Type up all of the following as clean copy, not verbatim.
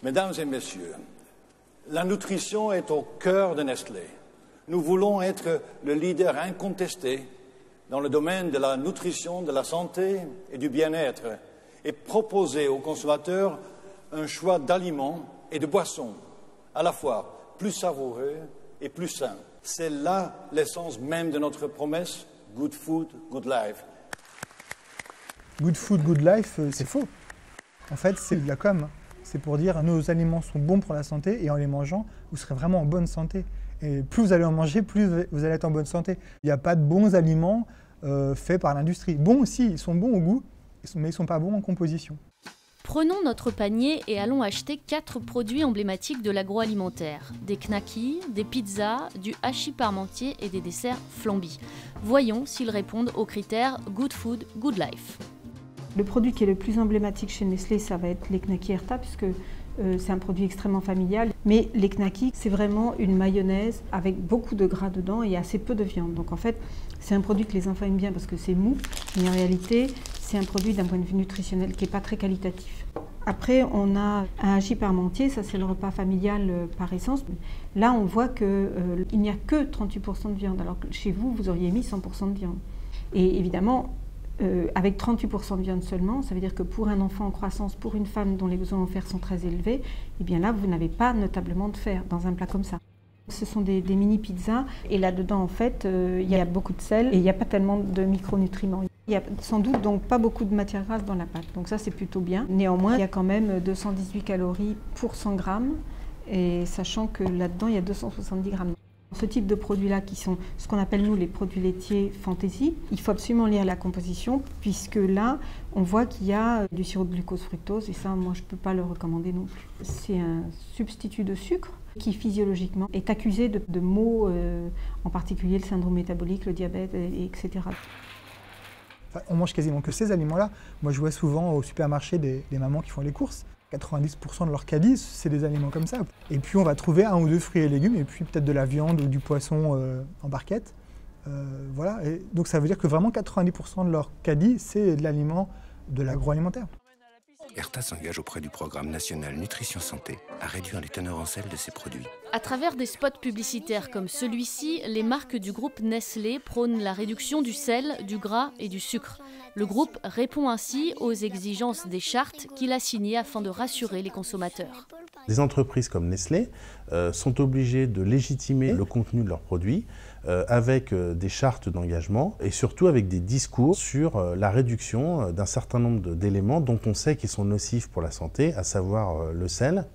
Mesdames et messieurs, la nutrition est au cœur de Nestlé. Nous voulons être le leader incontesté dans le domaine de la nutrition, de la santé et du bien-être et proposer aux consommateurs un choix d'aliments et de boissons à la fois plus savoureux et plus sains. C'est là l'essence même de notre promesse « Good Food, Good Life ». Good Food, Good Life, c'est faux. En fait, c'est de la com'. C'est pour dire nos aliments sont bons pour la santé et en les mangeant, vous serez vraiment en bonne santé. Et plus vous allez en manger, plus vous allez être en bonne santé. Il n'y a pas de bons aliments faits par l'industrie. Bons aussi, ils sont bons au goût, mais ils ne sont pas bons en composition. Prenons notre panier et allons acheter 4 produits emblématiques de l'agroalimentaire. Des knackis, des pizzas, du hachis parmentier et des desserts flambis. Voyons s'ils répondent aux critères Good Food, Good Life. Le produit qui est le plus emblématique chez Nestlé, ça va être les knackis Herta, puisque c'est un produit extrêmement familial. Mais les knackis, c'est vraiment une mayonnaise avec beaucoup de gras dedans et assez peu de viande. Donc en fait, c'est un produit que les enfants aiment bien parce que c'est mou, mais en réalité, c'est un produit d'un point de vue nutritionnel qui n'est pas très qualitatif. Après, on a un hachis parmentier, ça c'est le repas familial par essence. Là, on voit qu'il n'y a que 38% de viande, alors que chez vous, vous auriez mis 100% de viande. Et évidemment, avec 38% de viande seulement, ça veut dire que pour un enfant en croissance, pour une femme dont les besoins en fer sont très élevés, eh bien là, vous n'avez pas notablement de fer dans un plat comme ça. Ce sont des mini pizzas et là-dedans, en fait, il y a beaucoup de sel et il n'y a pas tellement de micronutriments. Il n'y a sans doute donc pas beaucoup de matière grasse dans la pâte, donc ça c'est plutôt bien. Néanmoins, il y a quand même 218 calories pour 100 grammes, et sachant que là-dedans, il y a 270 grammes. Ce type de produits-là, qui sont ce qu'on appelle nous les produits laitiers fantaisie, il faut absolument lire la composition, puisque là, on voit qu'il y a du sirop de glucose-fructose, et ça, moi, je ne peux pas le recommander non plus. C'est un substitut de sucre qui, physiologiquement, est accusé de maux, en particulier le syndrome métabolique, le diabète, etc. Enfin, on mange quasiment que ces aliments-là. Moi, je vois souvent au supermarché des mamans qui font les courses. 90% de leur caddie, c'est des aliments comme ça. Et puis on va trouver 1 ou 2 fruits et légumes, et puis peut-être de la viande ou du poisson en barquette. Voilà. Et donc ça veut dire que vraiment 90% de leur caddie, c'est de l'aliment de l'agroalimentaire. Herta s'engage auprès du programme national Nutrition Santé à réduire les teneurs en sel de ses produits. À travers des spots publicitaires comme celui-ci, les marques du groupe Nestlé prônent la réduction du sel, du gras et du sucre. Le groupe répond ainsi aux exigences des chartes qu'il a signées afin de rassurer les consommateurs. Des entreprises comme Nestlé sont obligées de légitimer le contenu de leurs produits avec des chartes d'engagement et surtout avec des discours sur la réduction d'un certain nombre d'éléments dont on sait qu'ils sont nocifs pour la santé, à savoir le sel,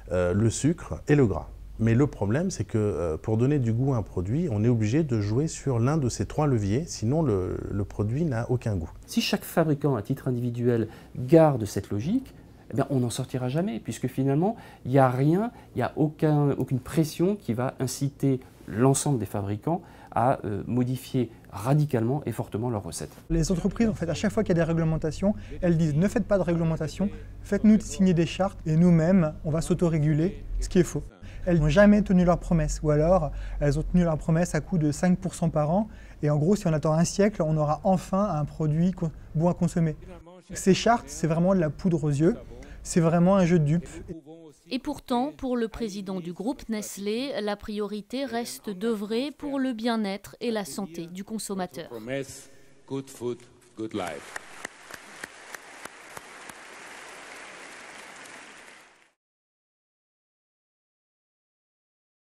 le sucre et le gras. Mais le problème, c'est que pour donner du goût à un produit, on est obligé de jouer sur l'un de ces 3 leviers, sinon le produit n'a aucun goût. Si chaque fabricant, à titre individuel, garde cette logique, eh bien, on n'en sortira jamais, puisque finalement, il n'y a rien, il n'y a aucune pression qui va inciter l'ensemble des fabricants à modifier radicalement et fortement leurs recettes. Les entreprises, en fait, à chaque fois qu'il y a des réglementations, elles disent ne faites pas de réglementation, faites-nous signer des chartes et nous-mêmes, on va s'autoréguler, ce qui est faux. Elles n'ont jamais tenu leurs promesses, ou alors elles ont tenu leurs promesses à coût de 5% par an, et en gros, si on attend un siècle, on aura enfin un produit bon à consommer. Ces chartes, c'est vraiment de la poudre aux yeux, c'est vraiment un jeu de dupes. Et pourtant, pour le président du groupe Nestlé, la priorité reste d'œuvrer pour le bien-être et la santé du consommateur. Good food, good life.